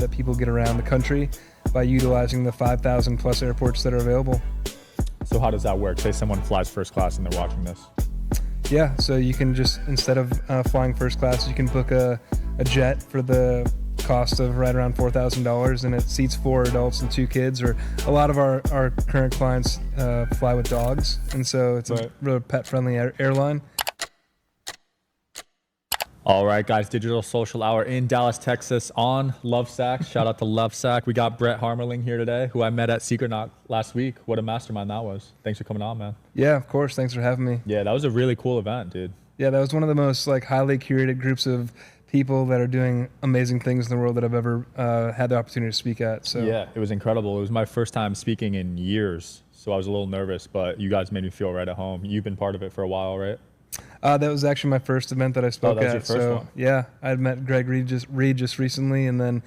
that people get around the country by utilizing the 5,000 plus airports that are available. So how does that work? Say someone flies first class and they're watching this. Yeah, so you can just, instead of flying first class, you can book a jet for the cost of right around $4,000, and it seats 4 adults and 2 kids. Or a lot of our current clients fly with dogs, and so it's a real pet-friendly airline. All right, guys, Digital Social Hour in Dallas, Texas on Lovesack. Shout out to Lovesack. We got Brett Harmeling here today, who I met at Secret Knock last week. What a mastermind that was. Thanks for coming on, man. Yeah, of course. Thanks for having me. Yeah, that was a really cool event, dude. Yeah, that was one of the most highly curated groups of people that are doing amazing things in the world that I've ever had the opportunity to speak at. So yeah, it was incredible. It was my first time speaking in years, so I was a little nervous, but you guys made me feel right at home. You've been part of it for a while, right? That was actually my first event that I spoke that was at. your first one. Yeah, I had met Greg Reed just recently, and then,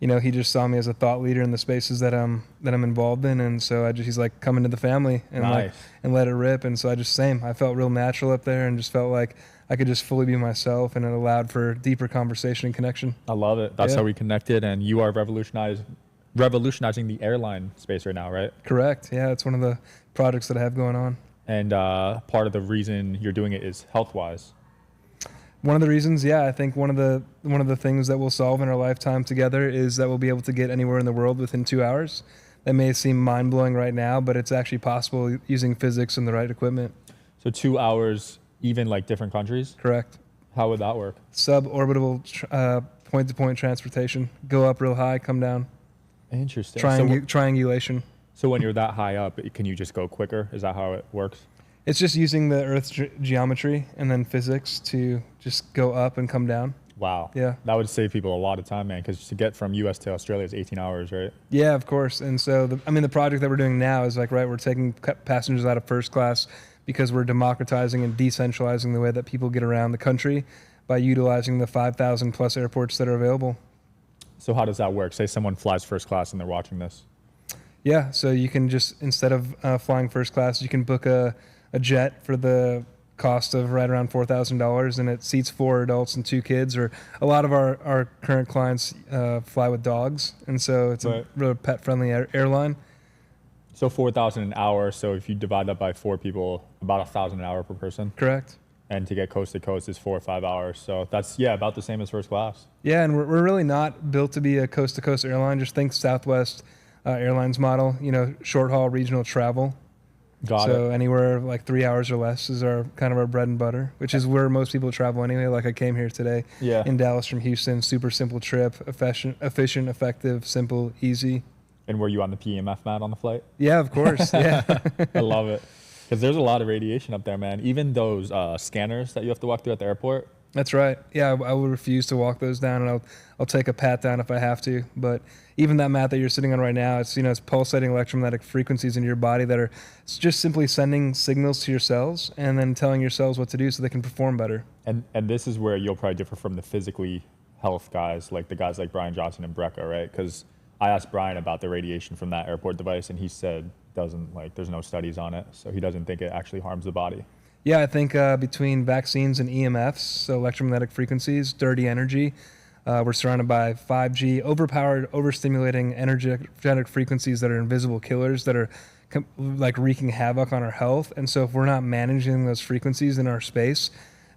he just saw me as a thought leader in the spaces that I'm involved in, and so he's like, come into the family and Nice. and let it rip. And so I felt real natural up there, and just felt like I could just fully be myself, and it allowed for deeper conversation and connection. I love it. That's how we connected, and you are revolutionizing the airline space right now, right? Correct. Yeah, it's one of the projects that I have going on. And part of the reason you're doing it is health-wise. One of the reasons, I think one of the things that we'll solve in our lifetime together is that we'll be able to get anywhere in the world within 2 hours. That may seem mind-blowing right now, but it's actually possible using physics and the right equipment. So 2 hours, even different countries? Correct. How would that work? Suborbital point-to-point transportation. Go up real high, come down. Interesting. Triangulation. So when you're that high up, can you just go quicker? Is that how it works? It's just using the Earth's geometry and then physics to just go up and come down. Wow. Yeah. That would save people a lot of time, man, because to get from US to Australia is 18 hours, right? Yeah, of course. And so, the project that we're doing now is we're taking passengers out of first class because we're democratizing and decentralizing the way that people get around the country by utilizing the 5,000 plus airports that are available. So how does that work? Say someone flies first class and they're watching this. Yeah, so you can just, instead of flying first class, you can book a jet for the cost of right around $4,000, and it seats 4 adults and 2 kids. Or a lot of our current clients fly with dogs, and so it's a real pet-friendly airline. So 4,000 an hour. So if you divide that by 4 people, about 1,000 an hour per person. Correct. And to get coast to coast is 4 or 5 hours. So that's about the same as first class. Yeah, and we're really not built to be a coast to coast airline. Just think Southwest Airlines model. Short haul regional travel. Got it. So anywhere 3 hours or less is our bread and butter, which is where most people travel anyway. I came here today in Dallas from Houston. Super simple trip, efficient, effective, simple, easy. And were you on the PEMF mat on the flight? Yeah, of course. Yeah. I love it. Because there's a lot of radiation up there, man. Even those scanners that you have to walk through at the airport. That's right. Yeah, I will refuse to walk those down, and I'll take a pat down if I have to. But even that mat that you're sitting on right now, it's pulsating electromagnetic frequencies in your body that are just simply sending signals to your cells and then telling your cells what to do so they can perform better. And this is where you'll probably differ from the physically health guys, like the guys like Brian Johnson and Brecca, right? Because I asked Brian about the radiation from that airport device, and he said there's no studies on it, so he doesn't think it actually harms the body. Yeah, I think between vaccines and EMFs, so electromagnetic frequencies, dirty energy, we're surrounded by 5G, overpowered, overstimulating energetic frequencies that are invisible killers that are wreaking havoc on our health. And so if we're not managing those frequencies in our space,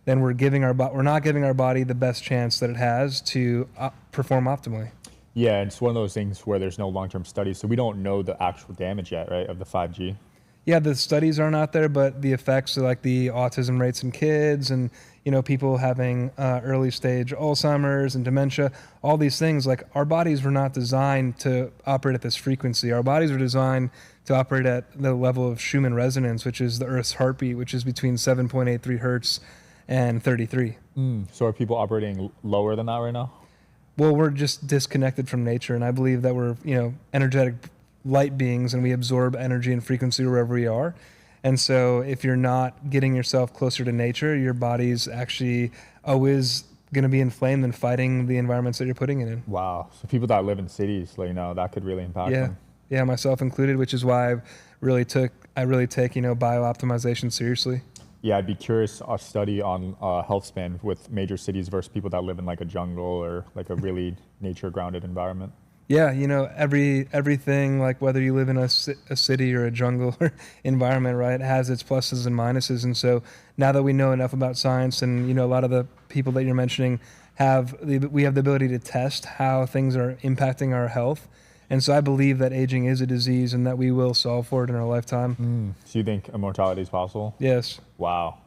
then we're not giving our body the best chance that it has to perform optimally. Yeah, it's one of those things where there's no long-term studies, so we don't know the actual damage yet, right, of the 5G. Yeah, the studies aren't out there, but the effects of the autism rates in kids and people having early stage Alzheimer's and dementia, all these things, our bodies were not designed to operate at this frequency. Our bodies were designed to operate at the level of Schumann resonance, which is the Earth's heartbeat, which is between 7.83 hertz and 33. So are people operating lower than that right now? Well, we're just disconnected from nature, and I believe that we're energetic light beings, and we absorb energy and frequency wherever we are. And so if you're not getting yourself closer to nature, your body's actually always going to be inflamed and fighting the environments that you're putting it in. Wow. So people that live in cities, that could really impact them. Yeah, myself included, which is why I really take biooptimization seriously. Yeah, I'd be curious a study on health span with major cities versus people that live in a jungle or a really nature grounded environment. Yeah, everything, like whether you live in a city or a jungle or environment, right, has its pluses and minuses. And so now that we know enough about science, and a lot of the people that you're mentioning we have the ability to test how things are impacting our health. And so I believe that aging is a disease and that we will solve for it in our lifetime. So you think immortality is possible? Yes. Wow.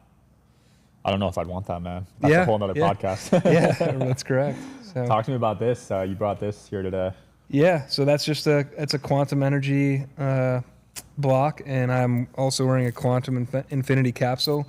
I don't know if I'd want that, man. That's Yeah, a whole nother yeah. podcast. Yeah, that's correct. So. Talk to me about this. You brought this here today. Yeah, so that's just it's a quantum energy block, and I'm also wearing a quantum infinity capsule.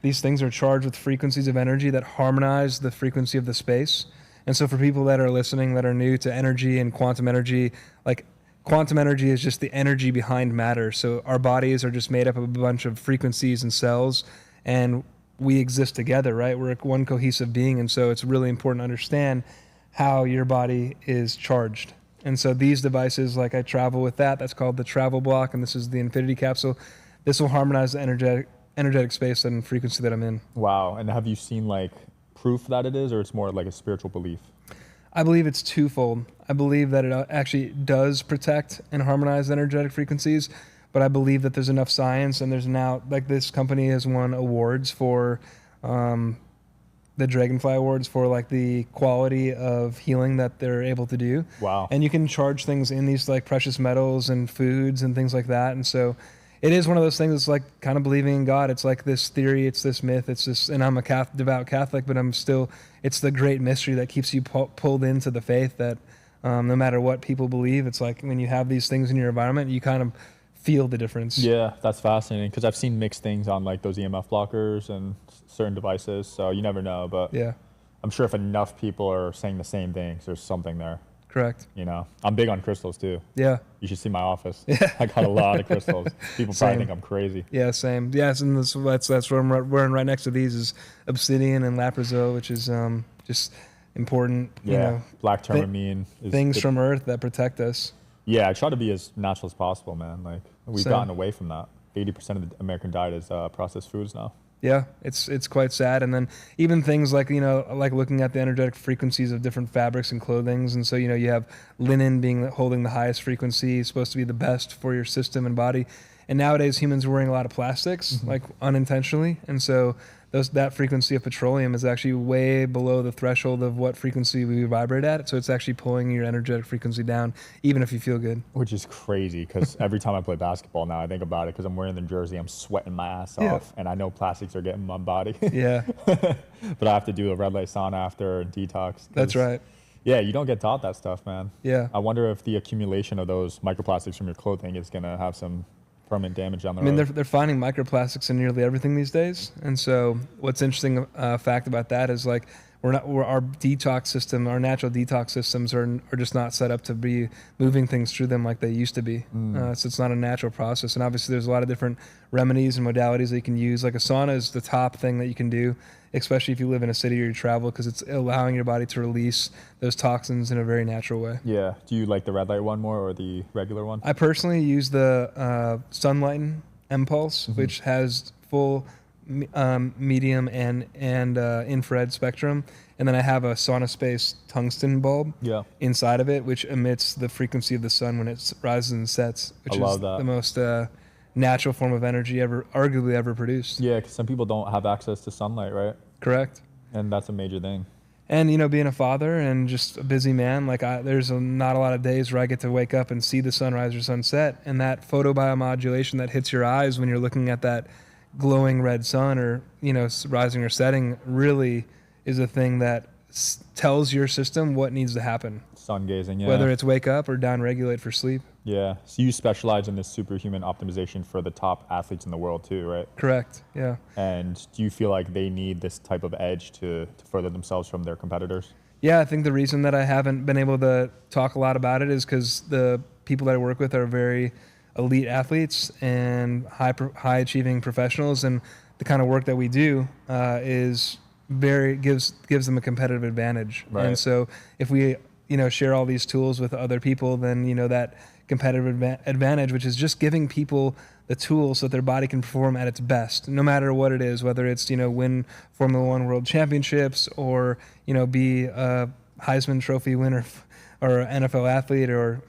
These things are charged with frequencies of energy that harmonize the frequency of the space. And so for people that are listening that are new to energy and quantum energy, like quantum energy is just the energy behind matter. So our bodies are just made up of a bunch of frequencies and cells, and we exist together, right? We're one cohesive being, and so it's really important to understand how your body is charged. And so these devices, like I travel with that's called the travel block, and this is the infinity capsule. This will harmonize the energetic space and frequency that I'm in. Wow. And have you seen like proof that it is, or it's more like a spiritual belief? I believe it's twofold. I believe that it actually does protect and harmonize energetic frequencies, but I believe that there's enough science, and there's now, like, this company has won awards for the Dragonfly Awards for like the quality of healing that they're able to do. Wow. And you can charge things in these like precious metals and foods and things like that. And so it is one of those things that's like kind of believing in God. It's like this theory, it's this myth, it's this, and I'm a devout Catholic, but it's the great mystery that keeps you pulled into the faith, that no matter what people believe, it's like when you have these things in your environment, you kind of feel the difference. Yeah, that's fascinating, because I've seen mixed things on like those EMF blockers and certain devices, so you never know. But Yeah, I'm sure if enough people are saying the same things, there's something there. correct. I'm big on crystals too. Yeah. You should see my office. Yeah. I got a lot of crystals. People probably Same. think I'm crazy. Yeah, same. Yes, and that's what I'm wearing right next to these is obsidian and laprazole, which is just important. Yeah, black tourmaline is Things good. from Earth that protect us. Yeah, I try to be as natural as possible, man. Like, we've Same. gotten away from that. 80% of the American diet is processed foods now. Yeah, it's quite sad. And then even things like, like looking at the energetic frequencies of different fabrics and clothings. And so, you have linen holding the highest frequency, supposed to be the best for your system and body. And nowadays humans are wearing a lot of plastics, like unintentionally. And so that frequency of petroleum is actually way below the threshold of what frequency we vibrate at. So it's actually pulling your energetic frequency down, even if you feel good. Which is crazy, because every time I play basketball now, I think about it, because I'm wearing the jersey, I'm sweating my ass off, and I know plastics are getting in my body. Yeah. But I have to do a red light sauna after and detox. That's right. Yeah, you don't get taught that stuff, man. Yeah. I wonder if the accumulation of those microplastics from your clothing is going to have some permanent damage down the road. I mean, they're finding microplastics in nearly everything these days. And so what's interesting fact about that is like our detox system, our natural detox systems are just not set up to be moving things through them like they used to be. So it's not a natural process. And obviously there's a lot of different remedies and modalities that you can use. Like a sauna is the top thing that you can do, especially if you live in a city or you travel, because it's allowing your body to release those toxins in a very natural way. Yeah. Do you like the red light one more or the regular one? I personally use the Sunlighten M-Pulse, which has full medium and infrared spectrum. And then I have a sauna space tungsten bulb inside of it, which emits the frequency of the sun when it rises and sets, which is the most natural form of energy arguably ever produced. Yeah, because some people don't have access to sunlight, right? Correct. And that's a major thing. And, being a father and just a busy man, like there's not a lot of days where I get to wake up and see the sunrise or sunset. And that photobiomodulation that hits your eyes when you're looking at that glowing red sun or, rising or setting really is a thing that tells your system what needs to happen. Sun gazing, yeah. Whether it's wake up or down regulate for sleep. Yeah. So you specialize in this superhuman optimization for the top athletes in the world too, right? Correct. Yeah. And do you feel like they need this type of edge to further themselves from their competitors? Yeah, I think the reason that I haven't been able to talk a lot about it is because the people that I work with are very elite athletes and high achieving professionals, and the kind of work that we do is gives them a competitive advantage. Right. And so if we share all these tools with other people, then that competitive advantage, which is just giving people the tools so that their body can perform at its best, no matter what it is, whether it's win Formula One World Championships or be a Heisman Trophy winner or an NFL athlete or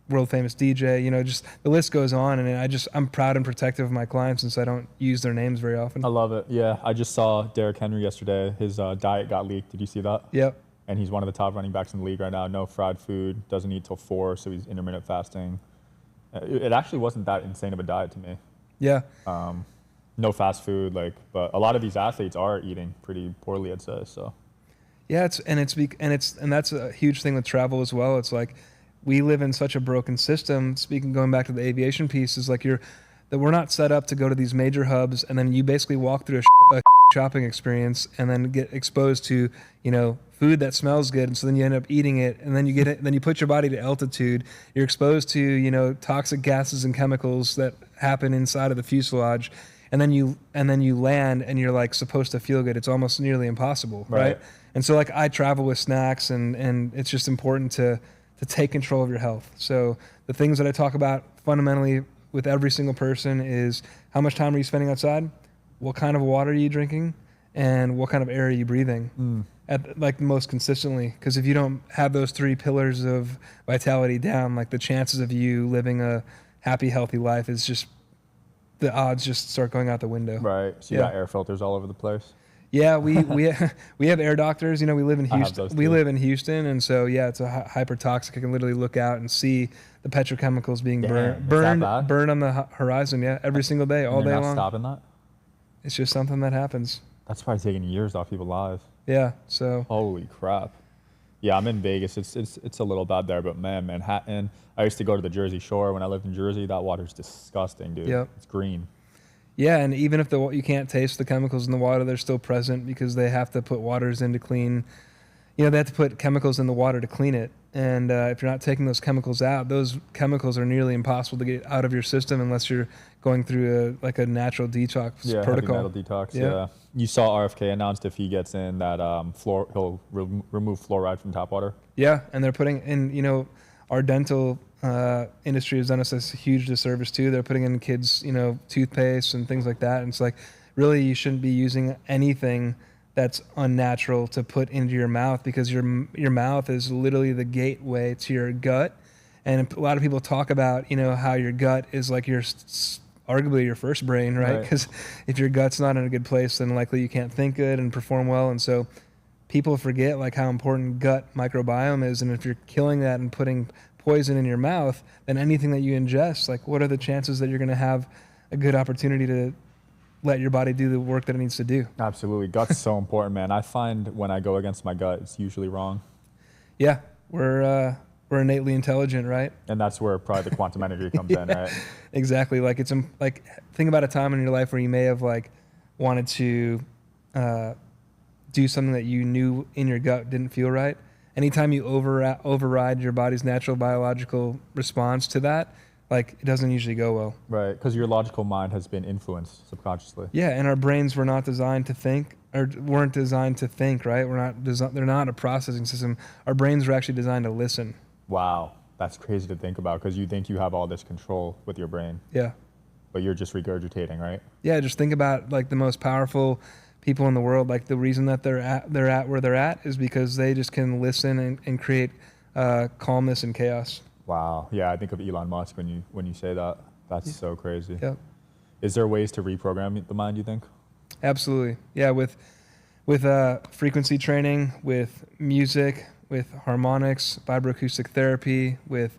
world famous DJ. You know, just the list goes on, and I'm proud and protective of my clients since I don't use their names very often. I love it. Yeah, I just saw Derrick Henry yesterday. His diet got leaked. Did you see that? Yep. And he's one of the top running backs in the league right now. No fried food. Doesn't eat till 4, so he's intermittent fasting. It actually wasn't that insane of a diet to me. Yeah. No fast food, but a lot of these athletes are eating pretty poorly, I'd say. So. Yeah, and that's a huge thing with travel as well. It's like we live in such a broken system. Going back to the aviation piece, is like that we're not set up to go to these major hubs, and then you basically walk through a shopping experience and then get exposed to, you know, food that smells good, and so then you end up eating it, and then you get it, then you put your body to altitude. You're exposed to, you know, toxic gases and chemicals that happen inside of the fuselage, and then you land, and you're like supposed to feel good. It's almost nearly impossible, right? And so like I travel with snacks, and it's just important to take control of your health. So the things that I talk about fundamentally with every single person is how much time are you spending outside, what kind of water are you drinking, and what kind of air are you breathing at like most consistently. Because if you don't have those 3 pillars of vitality down, like the chances of you living a happy, healthy life is just, the odds just start going out the window. Right. So you got air filters all over the place. Yeah, we have air doctors. You know, we live in Houston. We live in Houston, and so yeah, it's a hyper toxic. I can literally look out and see the petrochemicals being burned on the horizon. Yeah, every single day, all day long. You're not stopping that? It's just something that happens. That's probably taking years off people's lives. Yeah. So. Holy crap. Yeah, I'm in Vegas. It's a little bad there, but man, Manhattan. I used to go to the Jersey Shore when I lived in Jersey. That water's disgusting, dude. Yep. It's green. Yeah, and even if you can't taste the chemicals in the water, they're still present because they have to put waters in to clean. You know, they have to put chemicals in the water to clean it. And if you're not taking those chemicals out, those chemicals are nearly impossible to get out of your system unless you're going through a natural detox protocol. Heavy metal detox. Yeah. You saw RFK announced if he gets in that he'll remove fluoride from tap water. Yeah, and they're putting in, you know, our dental industry has done us a huge disservice too. They're putting in kids, you know, toothpaste and things like that. And it's like, really, you shouldn't be using anything that's unnatural to put into your mouth, because your mouth is literally the gateway to your gut. And a lot of people talk about, you know, how your gut is like arguably your first brain, right? Because if your gut's not in a good place, then likely you can't think good and perform well. And so people forget like how important gut microbiome is. And if you're killing that and putting poison in your mouth, then anything that you ingest, like what are the chances that you're going to have a good opportunity to let your body do the work that it needs to do? Absolutely. Gut's so important, man. I find when I go against my gut, it's usually wrong. Yeah. We're innately intelligent, right? And that's where probably the quantum energy comes in, right? Exactly. Like it's like, think about a time in your life where you may have like wanted to do something that you knew in your gut didn't feel right. Anytime you override your body's natural biological response to that, like it doesn't usually go well. Right, because your logical mind has been influenced subconsciously. Yeah, and our brains were not designed to think, or weren't designed to think, right? They're not a processing system. Our brains were actually designed to listen. Wow, that's crazy to think about, because you think you have all this control with your brain. Yeah. But you're just regurgitating, right? Yeah, just think about like the most powerful people in the world. Like the reason that they're at where they're at is because they just can listen and create calmness and chaos. Wow. Yeah, I think of Elon Musk when you say that. That's so crazy. Yep. Is there ways to reprogram the mind, you think? Absolutely. Yeah, with frequency training, with music, with harmonics, vibroacoustic therapy, with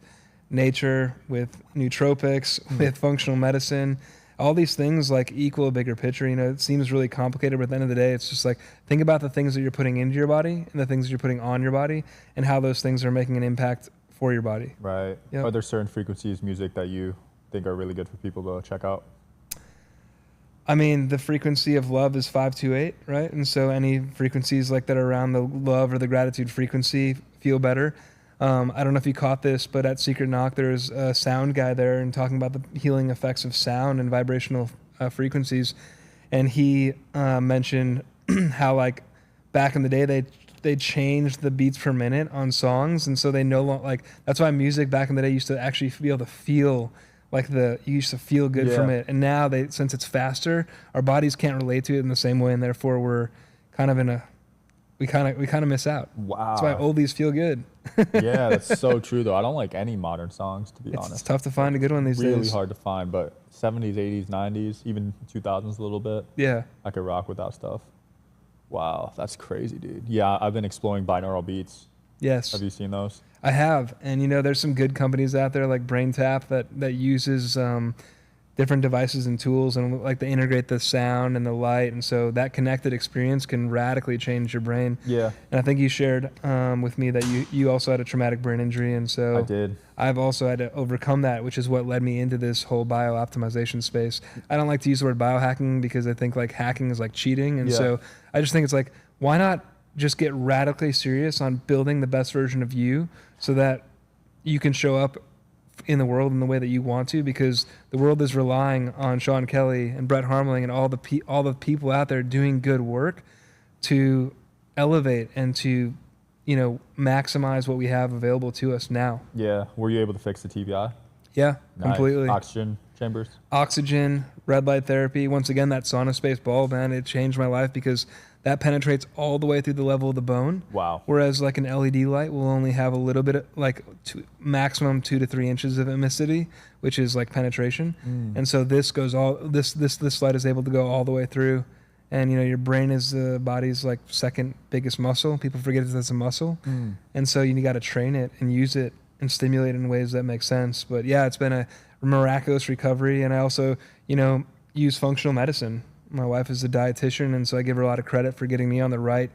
nature, with nootropics, with functional medicine. All these things like equal a bigger picture. You know, it seems really complicated, but at the end of the day, it's just like, think about the things that you're putting into your body and the things that you're putting on your body and how those things are making an impact for your body. Right. Yep. Are there certain frequencies, music that you think are really good for people to check out? I mean, the frequency of love is 528, right? And so any frequencies like that around the love or the gratitude frequency feel better. I don't know if you caught this, but at Secret Knock, there's a sound guy there and talking about the healing effects of sound and vibrational frequencies. And he mentioned how like back in the day, they changed the beats per minute on songs. And so they no longer, like, that's why music back in the day used to actually be able to feel like you used to feel good from it. And now since it's faster, our bodies can't relate to it in the same way. And therefore we're kind of in a we kind of miss out. Wow. That's why oldies feel good. Yeah, that's so true though. I don't like any modern songs, to be honest. It's tough to find a good one these days. Really hard to find, but 70s, 80s, 90s, even 2000s a little bit. Yeah. I could rock with that stuff. Wow, that's crazy, dude. Yeah, I've been exploring binaural beats. Yes. Have you seen those? I have. And, there's some good companies out there like BrainTap that uses different devices and tools, and like they integrate the sound and the light. And so that connected experience can radically change your brain. Yeah. And I think you shared with me that you also had a traumatic brain injury. And so I did. I've also had to overcome that, which is what led me into this whole biooptimization space. I don't like to use the word biohacking because I think like hacking is like cheating. And so I just think it's like, why not just get radically serious on building the best version of you so that you can show up in the world in the way that you want to, because the world is relying on Sean Kelly and Brett Harmeling and all the people out there doing good work to elevate and to maximize what we have available to us now. Yeah. Were you able to fix the TBI? Yeah, Nice. completely. Oxygen chambers? Oxygen, red light therapy. Once again, that sauna space bulb, man, it changed my life because that penetrates all the way through the level of the bone. Wow. Whereas like an LED light will only have a little bit of maximum 2 to 3 inches of emissivity, which is like penetration. And so this light is able to go all the way through. And your brain is the body's like second biggest muscle. People forget that it's a muscle. And so you got to train it and use it and stimulate it in ways that make sense. But yeah, it's been a miraculous recovery. And I also, use functional medicine. My wife is a dietitian, and so I give her a lot of credit for getting me on the right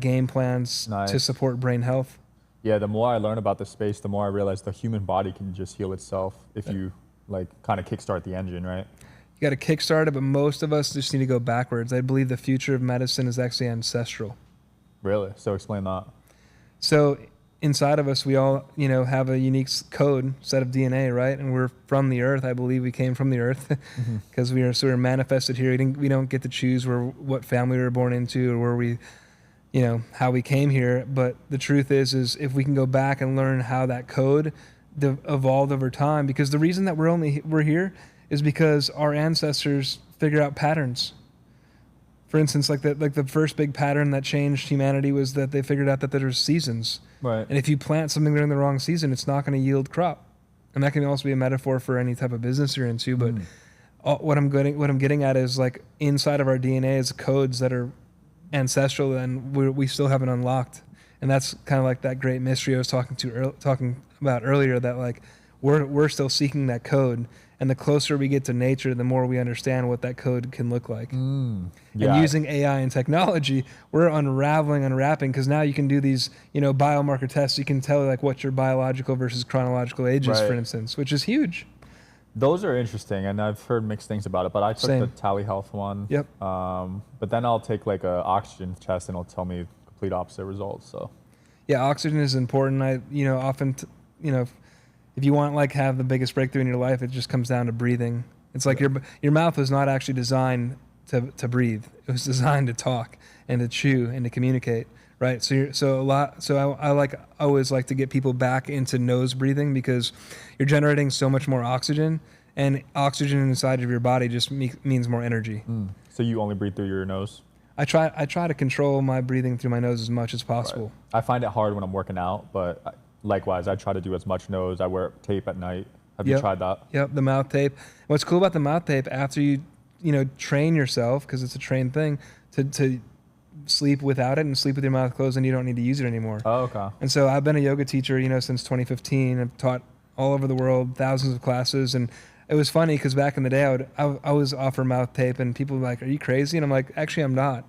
game plans to support brain health. Yeah, the more I learn about the space, the more I realize the human body can just heal itself if you like kind of kickstart the engine, right? You got to kickstart it, but most of us just need to go backwards. I believe the future of medicine is actually ancestral. Really? So explain that. So inside of us, we all, have a unique code set of DNA, right? And we're from the earth. I believe we came from the earth because we are sort of manifested here. We don't get to choose what family we were born into or where we, how we came here. But the truth is if we can go back and learn how that code evolved over time, because the reason that we're here is because our ancestors figured out patterns. For instance, like the first big pattern that changed humanity was that they figured out that there's seasons. Right. And if you plant something during the wrong season, it's not going to yield crop. And that can also be a metaphor for any type of business you're into. But what I'm getting at is like inside of our DNA is codes that are ancestral and we still haven't unlocked. And that's kind of like that great mystery I was talking about earlier, that like we're still seeking that code. And the closer we get to nature, the more we understand what that code can look like. And using AI and technology, we're unwrapping, because now you can do these, biomarker tests. You can tell like what your biological versus chronological age is, for instance, which is huge. Those are interesting, and I've heard mixed things about it. But I took the telehealth one. Yep. But then I'll take like a oxygen test, and it'll tell me complete opposite results. So. Yeah, oxygen is important. Often, if you want like have the biggest breakthrough in your life, it just comes down to breathing. It's like your mouth was not actually designed to breathe. It was designed to talk and to chew and to communicate, right? I always like to get people back into nose breathing, because you're generating so much more oxygen, and oxygen inside of your body just means more energy. So you only breathe through your nose? I try to control my breathing through my nose as much as possible. Right. I find it hard when I'm working out, but likewise, I try to do as much nose. I wear tape at night. Have you tried that? Yep, the mouth tape. What's cool about the mouth tape, after you train yourself, because it's a trained thing, to sleep without it and sleep with your mouth closed, and you don't need to use it anymore. Oh, okay. And so I've been a yoga teacher, since 2015. I've taught all over the world, thousands of classes, and it was funny because back in the day, I always offer mouth tape, and people were like, "Are you crazy?" And I'm like, "Actually, I'm not."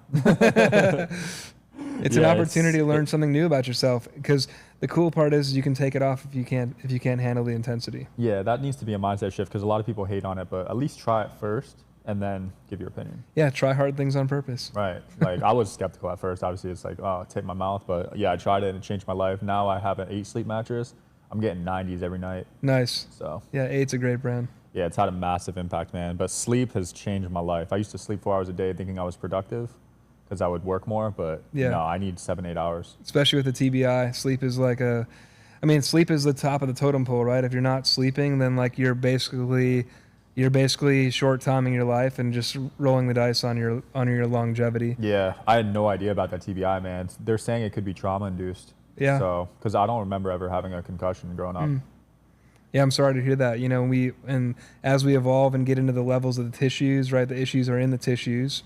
It's an opportunity to learn something new about yourself, because the cool part is you can take it off if you can't handle the intensity. Yeah, that needs to be a mindset shift, because a lot of people hate on it, but at least try it first and then give your opinion. Yeah, try hard things on purpose. Right. Like I was skeptical at first. Obviously, it's like, oh, tape my mouth, but yeah, I tried it and it changed my life. Now I have an 8 sleep mattress. I'm getting 90s every night. Nice. So yeah, 8's a great brand. Yeah, it's had a massive impact, man. But sleep has changed my life. I used to sleep 4 hours a day thinking I was productive because I would work more, but no, I need 7-8 hours. Especially with the TBI, sleep is like sleep is the top of the totem pole, right? If you're not sleeping, then like you're basically, you're basically short timing your life and just rolling the dice on your longevity. Yeah, I had no idea about that TBI, man. They're saying it could be trauma induced. Yeah. So, because I don't remember ever having a concussion growing up. Yeah, I'm sorry to hear that. You know, and as we evolve and get into the levels of the tissues, right? The issues are in the tissues.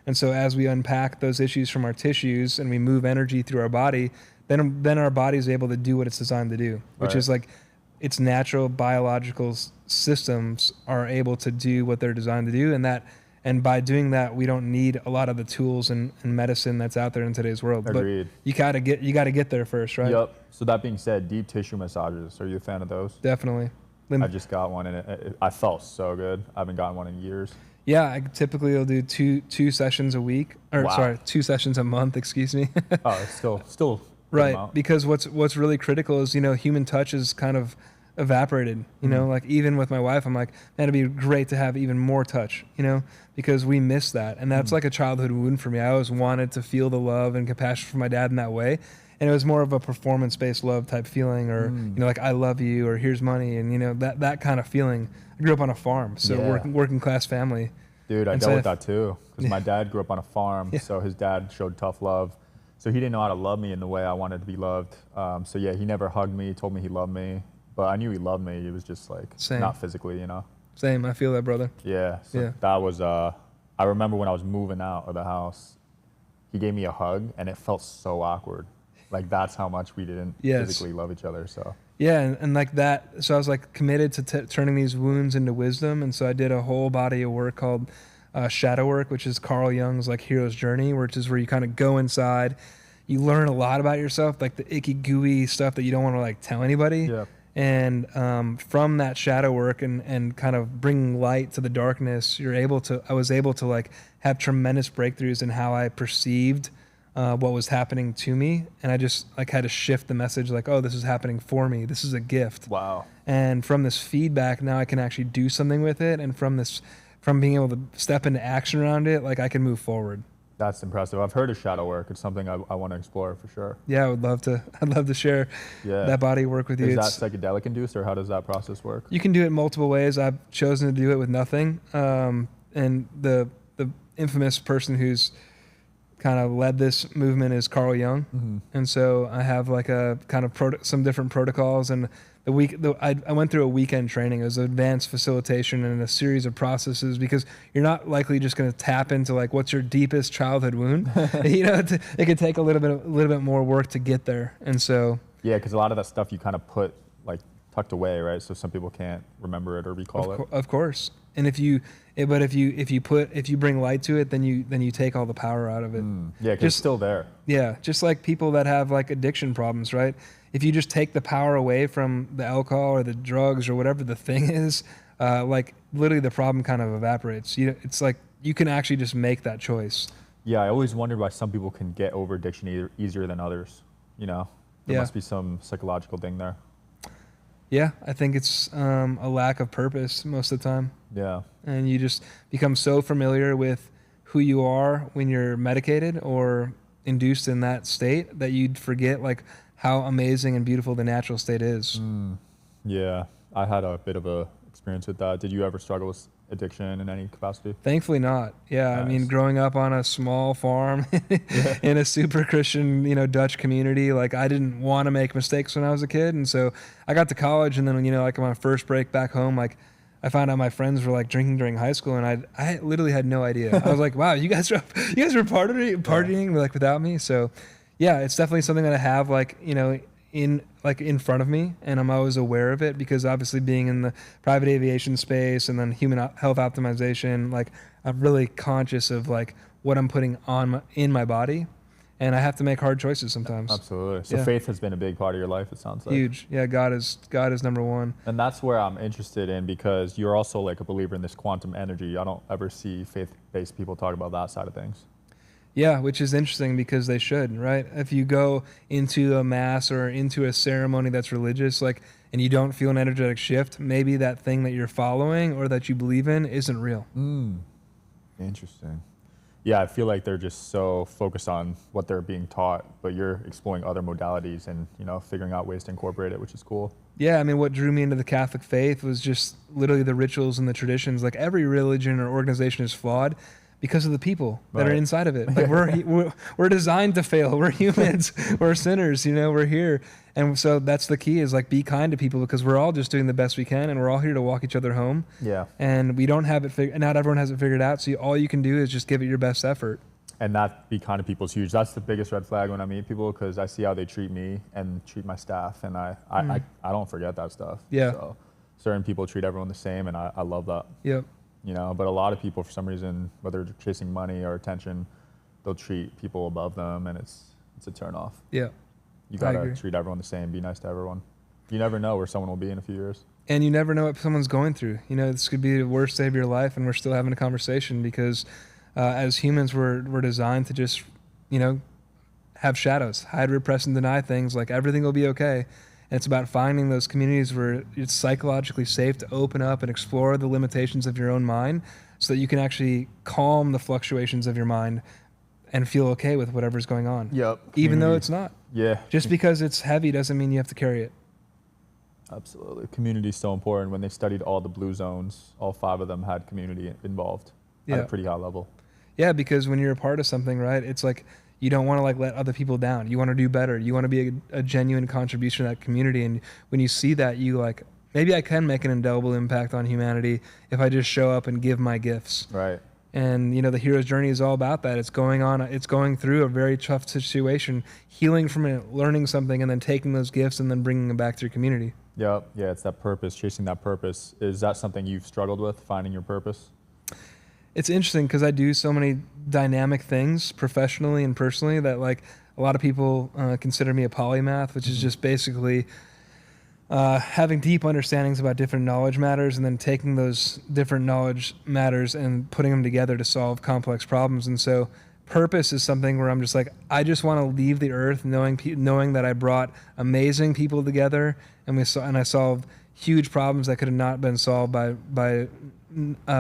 And so as we unpack those issues from our tissues and we move energy through our body, then our body is able to do what it's designed to do, which is like its natural biological systems are able to do what they're designed to do. And by doing that, we don't need a lot of the tools and medicine that's out there in today's world. Agreed. But you gotta get there first, right? Yep. So that being said, deep tissue massages. Are you a fan of those? Definitely. I just got one and I felt so good. I haven't gotten one in years. Yeah, I typically will do two sessions a week, or Wow. sorry, 2 sessions a month. Excuse me. Oh, it's still Right, amount. because what's really critical is, you know, human touch is kind of evaporated. You know, like even with my wife, I'm like, man, it'd be great to have even more touch. You know, because we miss that, and that's like a childhood wound for me. I always wanted to feel the love and compassion for my dad in that way, and it was more of a performance-based love type feeling, or you know, like I love you, or here's money, and you know that kind of feeling. I grew up on a farm, so working class family. Dude, I And dealt so with that too, because my dad grew up on a farm, so his dad showed tough love. So he didn't know how to love me in the way I wanted to be loved. So yeah, he never hugged me, told me he loved me, but I knew he loved me. It was just like not physically, you know. Same, I feel that, brother. Yeah. So that was. I remember when I was moving out of the house, he gave me a hug, and it felt so awkward. Like that's how much we didn't physically love each other. So. Yeah, and like that. So I was like committed to turning these wounds into wisdom, and so I did a whole body of work called shadow work, which is Carl Jung's like hero's journey, which is where you kind of go inside, you learn a lot about yourself, like the icky gooey stuff that you don't want to like tell anybody. Yeah. And from that shadow work and kind of bringing light to the darkness, I was able to like have tremendous breakthroughs in how I perceived what was happening to me. And I just like had to shift the message like, oh, this is happening for me. This is a gift. Wow. And from this feedback, now I can actually do something with it. And from being able to step into action around it, like I can move forward. That's impressive. I've heard of shadow work. It's something I want to explore for sure. Yeah, I'd love to share that body work with you. Is that psychedelic induced, or how does that process work? You can do it multiple ways. I've chosen to do it with nothing. And the infamous person who's kind of led this movement is Carl Jung. Mm-hmm. And so I have like a kind of some different protocols, and I went through a weekend training. It was advanced facilitation and a series of processes, because you're not likely just going to tap into like what's your deepest childhood wound. You know, it could take a little bit more work to get there. And so yeah, because a lot of that stuff you kind of put like tucked away, right? So some people can't remember it or recall it. Of course. And if you bring light to it, then you take all the power out of it. Yeah, because it's still there. Yeah, just like people that have like addiction problems, right? If you just take the power away from the alcohol or the drugs or whatever the thing is, like literally the problem kind of evaporates. It's like you can actually just make that choice. Yeah, I always wondered why some people can get over addiction easier than others. You know, there must be some psychological thing there. Yeah, I think it's a lack of purpose most of the time. Yeah. And you just become so familiar with who you are when you're medicated or induced in that state that you'd forget like how amazing and beautiful the natural state is. Yeah, I had a bit of a experience with that. Did you ever struggle with addiction in any capacity? Thankfully not. Yeah, nice. I mean, growing up on a small farm in a super Christian, Dutch community, like I didn't want to make mistakes when I was a kid. And so I got to college, and then, like on my first break back home, like I found out my friends were like drinking during high school, and I literally had no idea. I was like, wow, you guys were partying like without me. So yeah, it's definitely something that I have in front of me, and I'm always aware of it, because obviously being in the private aviation space and then human health optimization, like I'm really conscious of like what I'm putting in my body, and I have to make hard choices sometimes. Absolutely. So faith has been a big part of your life, it sounds like. Huge. Yeah, God is number one. And that's where I'm interested in, because you're also like a believer in this quantum energy. I don't ever see faith-based people talk about that side of things. Yeah, which is interesting, because they should, right? If you go into a mass or into a ceremony that's religious, and you don't feel an energetic shift, maybe that thing that you're following or that you believe in isn't real. Interesting. Yeah, I feel like they're just so focused on what they're being taught, but you're exploring other modalities and, you know, figuring out ways to incorporate it, which is cool. Yeah, I mean, what drew me into the Catholic faith was just literally the rituals and the traditions. Like every religion or organization is flawed because of the people that are Right. inside of it. Like we're designed to fail. We're humans. We're sinners. You know, we're here, and so that's the key: is like be kind to people because we're all just doing the best we can, and we're all here to walk each other home. Yeah. And we don't have it. Not everyone has it figured out. So all you can do is just give it your best effort. And that be kind to people is huge. That's the biggest red flag when I meet people because I see how they treat me and treat my staff, and I don't forget that stuff. Yeah. So certain people treat everyone the same, and I love that. Yep. You know, but a lot of people, for some reason, whether they're chasing money or attention, they'll treat people above them, and it's a turn off. Yeah. You I gotta agree. treat everyone the same. Be nice to everyone. You never know where someone will be in a few years. And you never know what someone's going through. You know, this could be the worst day of your life, and we're still having a conversation because as humans, we're designed to just, you know, have shadows, hide, repress, and deny things. Like everything will be okay. And it's about finding those communities where it's psychologically safe to open up and explore the limitations of your own mind so that you can actually calm the fluctuations of your mind and feel okay with whatever's going on. Yep. Even though it's not. Yeah. Just because it's heavy doesn't mean you have to carry it. Absolutely. Community is so important. When they studied all the blue zones, all 5 of them had community involved at a pretty high level. Yeah, because when you're a part of something, right, it's like you don't want to like let other people down. You want to do better. You want to be a genuine contribution to that community. And when you see that, you like, maybe I can make an indelible impact on humanity if I just show up and give my gifts. Right. And, you know, the hero's journey is all about that. It's going through a very tough situation, healing from it, learning something, and then taking those gifts and then bringing them back to your community. Yep. Yeah, it's that purpose, chasing that purpose. Is that something you've struggled with, finding your purpose? It's interesting because I do so many dynamic things professionally and personally that like a lot of people consider me a polymath, which is just basically having deep understandings about different knowledge matters and then taking those different knowledge matters and putting them together to solve complex problems. And so purpose is something where I'm just like, I just want to leave the earth knowing that I brought amazing people together and I solved huge problems that could have not been solved by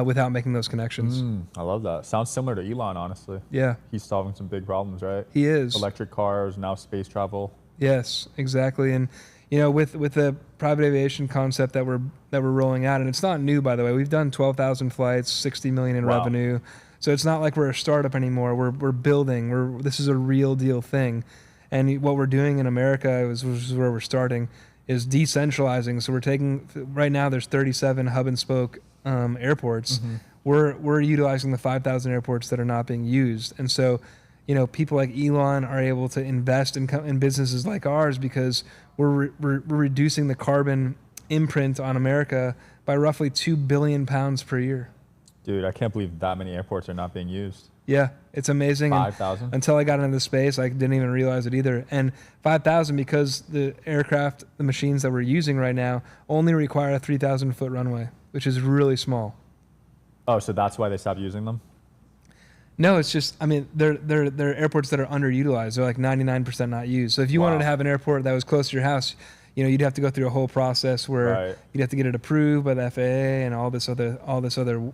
without making those connections. I love that. Sounds similar to Elon, honestly. Yeah. He's solving some big problems, right? He is. Electric cars, now space travel. Yes, exactly. And you know, with the private aviation concept that we're rolling out, and it's not new, by the way. We've done 12,000 flights, 60 million in revenue. So it's not like we're a startup anymore. We're building. This is a real deal thing. And what we're doing in America, which is where we're starting, is decentralizing. So we're taking, right now there's 37 hub and spoke airports. We're utilizing the 5,000 airports that are not being used. And so, you know, people like Elon are able to invest in businesses like ours because we're reducing the carbon imprint on America by roughly 2 billion pounds per year. Dude, I can't believe that many airports are not being used. Yeah, it's amazing. 5,000? Until I got into space, I didn't even realize it either. And 5,000 because the aircraft, the machines that we're using right now, only require a 3,000-foot runway, which is really small. Oh, so that's why they stopped using them? No, it's just, I mean, they're airports that are underutilized. They're like 99% not used. So if you wanted to have an airport that was close to your house, you know, you'd have to go through a whole process where you'd have to get it approved by the FAA and all this other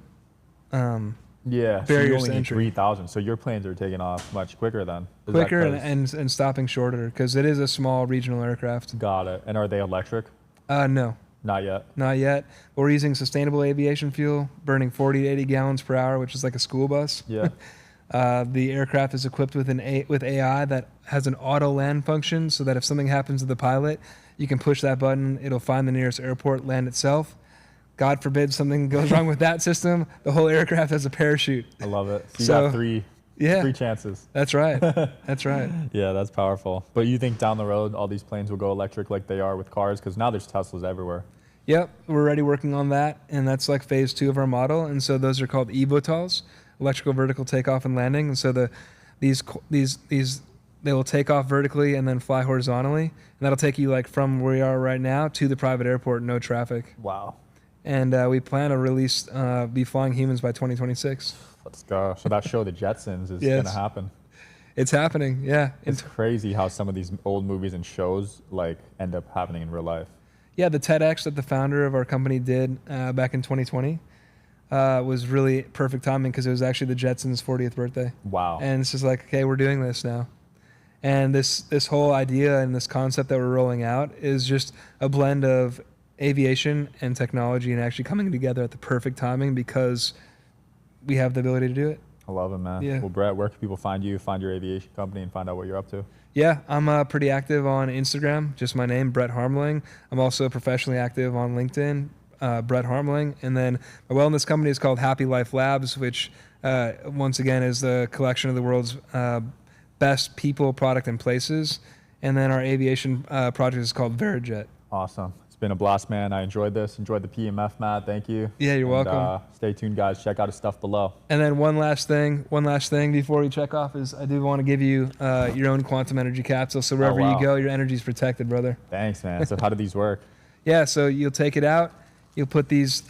yeah, so you only need 3,000. So your planes are taking off much quicker then. Quicker and stopping shorter because it is a small regional aircraft. Got it. And are they electric? No. Not yet. Not yet. But we're using sustainable aviation fuel, burning 40 to 80 gallons per hour, which is like a school bus. Yeah. The aircraft is equipped with with AI that has an auto land function so that if something happens to the pilot, you can push that button, it'll find the nearest airport, land itself. God forbid something goes wrong with that system, the whole aircraft has a parachute. I love it. So you got three chances. That's right. That's right. Yeah, that's powerful. But you think down the road all these planes will go electric like they are with cars? Because now there's Teslas everywhere. Yep, we're already working on that, and that's like phase 2 of our model. And so those are called eVTOLs, electrical vertical takeoff and landing. And so these they will take off vertically and then fly horizontally, and that'll take you like from where we are right now to the private airport, no traffic. Wow. And we plan to be flying humans by 2026. Let's go. So that show, The Jetsons, is going to happen. It's happening, yeah. It's crazy how some of these old movies and shows like end up happening in real life. Yeah, the TEDx that the founder of our company did back in 2020, was really perfect timing because it was actually the Jetsons' 40th birthday. Wow. And it's just like, okay, we're doing this now. And this whole idea and this concept that we're rolling out is just a blend of aviation and technology and actually coming together at the perfect timing because we have the ability to do it. I love it, man. Yeah. Well, Brett, where can people find you, find your aviation company, and find out what you're up to? Yeah, I'm pretty active on Instagram, just my name, Brett Harmeling. I'm also professionally active on LinkedIn, Brett Harmeling. And then my wellness company is called Happy Life Labs, which once again is the collection of the world's best people, product, and places. And then our aviation project is called Verijet. Awesome. It's been a blast, man. I enjoyed this. Enjoyed the PEMF, Matt. Thank you. Yeah, you're welcome. Stay tuned, guys. Check out his stuff below. And then one last thing before we check off is I do want to give you your own quantum energy capsule. So wherever wow. you go, your energy is protected, brother. Thanks, man. So how do these work? Yeah, so you'll take it out. You'll put these,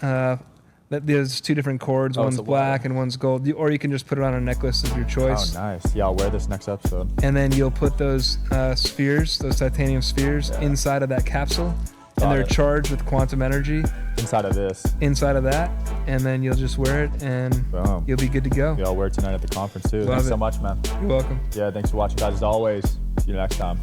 there's two different cords. One's black and one's gold. Or you can just put it on a necklace of your choice. Oh, nice. Yeah, I'll wear this next episode. And then you'll put those spheres, those titanium spheres, inside of that capsule. And they're charged with quantum energy. Inside of this. Inside of that. And then you'll just wear it and Boom. You'll be good to go. Yeah, I'll wear it tonight at the conference too. Love Thanks it. so much, man. You're welcome. Yeah, thanks for watching, guys. As always, see you next time.